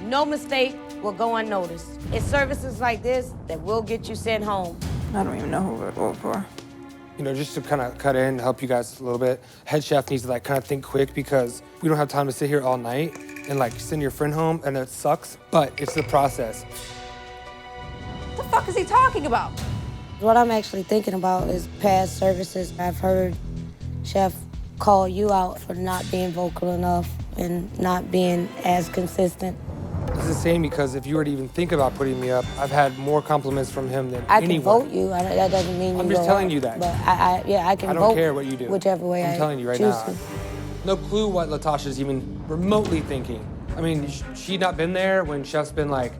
No mistake will go unnoticed. It's services like this that will get you sent home. I don't even know who we're going for. You know, just to kind of cut in, help you guys a little bit, head chef needs to like kind of think quick because we don't have time to sit here all night and like send your friend home, and it sucks, but it's the process. What the fuck is he talking about? What I'm actually thinking about is past services. I've heard Chef call you out for not being vocal enough and not being as consistent. It's the same because if you were to even think about putting me up, I've had more compliments from him than I anyone. can vote you. That doesn't mean you I'm just go telling up, you that. But I can vote. I don't care what you do. Whichever way I'm telling you right choose now. to. No clue what Latasha's even remotely thinking. I mean, she'd not been there when Chef's been like,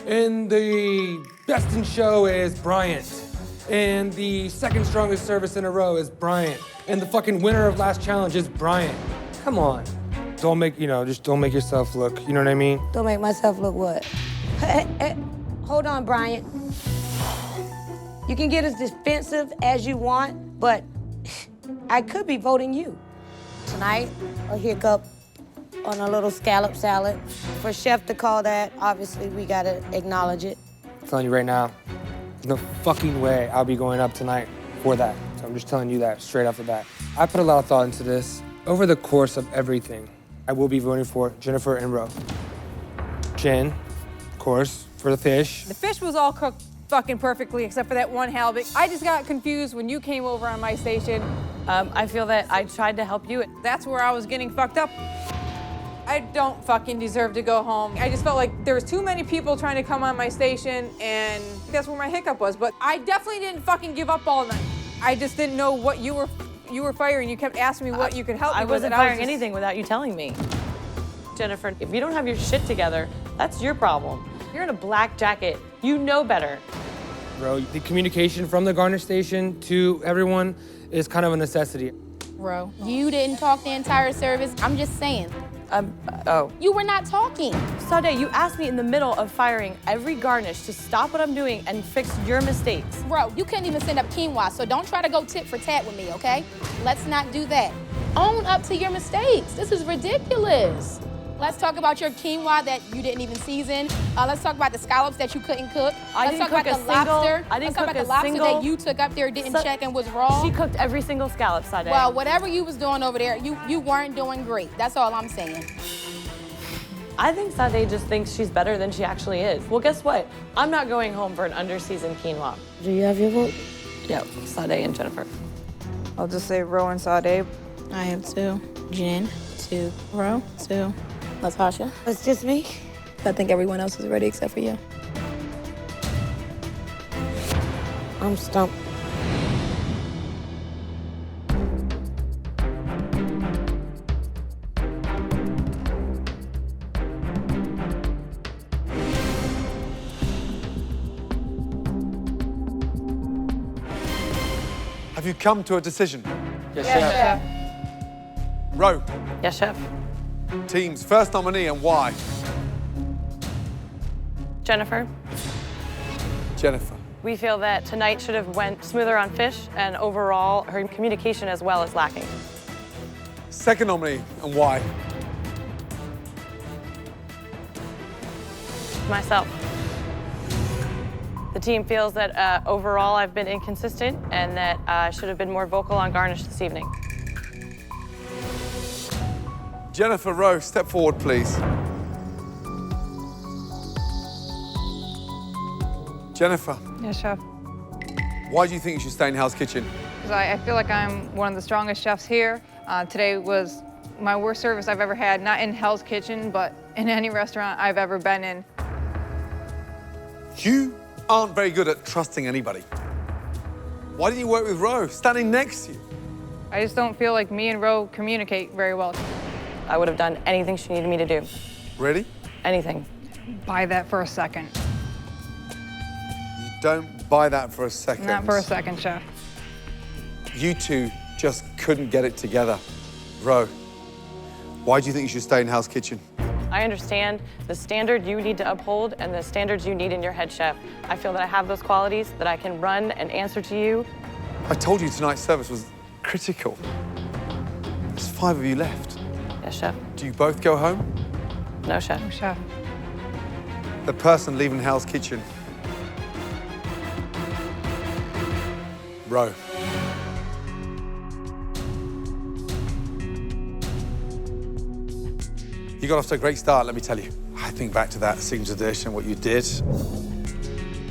and the best in show is Bryant. And the second strongest service in a row is Bryant. And the fucking winner of last challenge is Bryant. Come on. Don't make, just don't make yourself look, you know what I mean? Don't make myself look what? Hey, hold on, Bryant. You can get as defensive as you want, but I could be voting you. Tonight, a hiccup on a little scallop salad. For Chef to call that, obviously we gotta acknowledge it. I'm telling you right now, there's no fucking way I'll be going up tonight for that. So I'm just telling you that straight off the bat. I put a lot of thought into this. Over the course of everything, I will be voting for Jennifer and Ro. Jen, of course, for the fish. The fish was all cooked fucking perfectly except for that one halibut. I just got confused when you came over on my station. I feel that I tried to help you. That's where I was getting fucked up. I don't fucking deserve to go home. I just felt like there was too many people trying to come on my station, and that's where my hiccup was. But I definitely didn't fucking give up all night. I just didn't know what you were firing. You kept asking me what you could help me with. I wasn't firing anything without you telling me. Jennifer, if you don't have your shit together, that's your problem. You're in a black jacket. You know better. Ro, the communication from the Garner station to everyone is kind of a necessity. Bro, you didn't talk the entire service. I'm just saying. Oh. You were not talking. Sade, you asked me in the middle of firing every garnish to stop what I'm doing and fix your mistakes. Bro, you couldn't even send up quinoa, so don't try to go tit for tat with me, okay? Let's not do that. Own up to your mistakes. This is ridiculous. Let's talk about your quinoa that you didn't even season. Let's talk about the scallops that you couldn't cook. Let's talk about the lobster. Let's talk about the lobster that you took up there, didn't check, and was raw. She cooked every single scallop, Sade. Well, whatever you was doing over there, you weren't doing great. That's all I'm saying. I think Sade just thinks she's better than she actually is. Well, guess what? I'm not going home for an under-seasoned quinoa. Do you have your vote? Yep, Sade and Jennifer. I'll just say Ro and Sade. I have 2. Jen, 2. Ro, 2. Latasha. It's just me. I think everyone else is ready except for you. I'm stumped. Have you come to a decision? Yes, Chef. Ro, Yes, Chef. team's first nominee and why? Jennifer, Jennifer. we feel that tonight should have went smoother on fish, and overall, her communication as well is lacking. Second nominee and why? Myself. The team feels that overall I've been inconsistent and that I should have been more vocal on garnish this evening. Jennifer, Ro, step forward, please. Jennifer, Yes, Chef. why do you think you should stay in Hell's Kitchen? Because I feel like I'm one of the strongest chefs here. Today was my worst service I've ever had, not in Hell's Kitchen, but in any restaurant I've ever been in. You aren't very good at trusting anybody. Why didn't you work with Ro, standing next to you? I just don't feel like me and Ro communicate very well. I would have done anything she needed me to do. Really? Anything. Buy that for a second. You don't buy that for a second. Not for a second, Chef. You two just couldn't get it together. Ro, why do you think you should stay in Hell's Kitchen? I understand the standard you need to uphold and the standards you need in your head chef. I feel that I have those qualities, that I can run and answer to you. I told you tonight's service was critical. There's 5 of you left. Yes, chef. Do you both go home? No, chef. Chef. the person leaving Hell's Kitchen. Ro. You got off to a great start, let me tell you. I think back to that signature dish and what you did.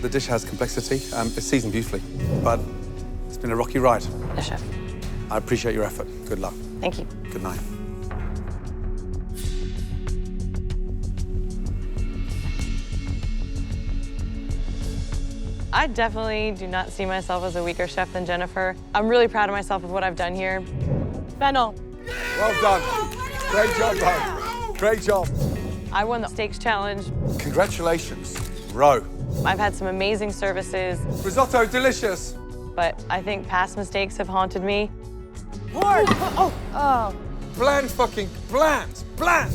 The dish has complexity. It's seasoned beautifully, but it's been a rocky ride. Yes, chef. I appreciate your effort. Good luck. Thank you. Good night. I definitely do not see myself as a weaker chef than Jennifer. I'm really proud of myself of what I've done here. Fennel. Well done. Great job, Ro. Great job. I won the steaks challenge. Congratulations, Ro. I've had some amazing services, Risotto, delicious. but I think past mistakes have haunted me. Bland fucking bland. Bland.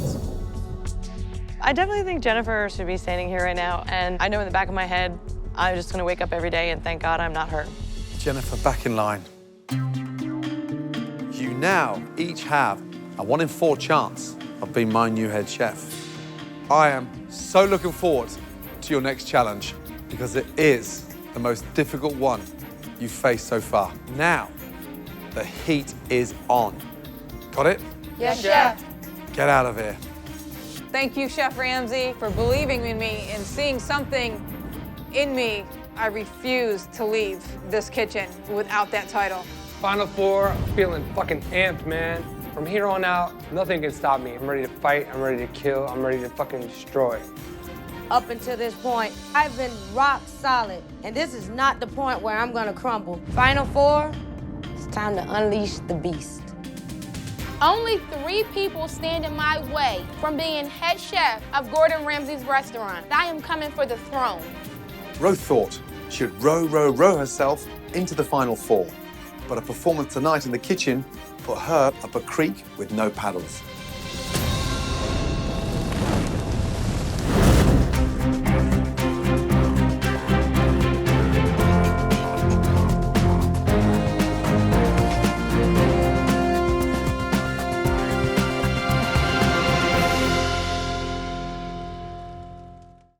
I definitely think Jennifer should be standing here right now, and I know in the back of my head, I'm just gonna wake up every day and thank God I'm not her. Jennifer, back in line. You now each have a 1 in 4 chance of being my new head chef. I am so looking forward to your next challenge because it is the most difficult one you've faced so far. Now, the heat is on. Got it? Yes, chef. Get out of here. Thank you, Chef Ramsay, for believing in me and seeing something in me. I refuse to leave this kitchen without that title. Final four, I'm feeling fucking amped, man. From here on out, nothing can stop me. I'm ready to fight, I'm ready to kill, I'm ready to fucking destroy. Up until this point, I've been rock solid, and this is not the point where I'm gonna crumble. Final four, it's time to unleash the beast. Only 3 people stand in my way from being head chef of Gordon Ramsay's restaurant. I am coming for the throne. Ro thought she would row herself into the final four, but a performance tonight in the kitchen put her up a creek with no paddles.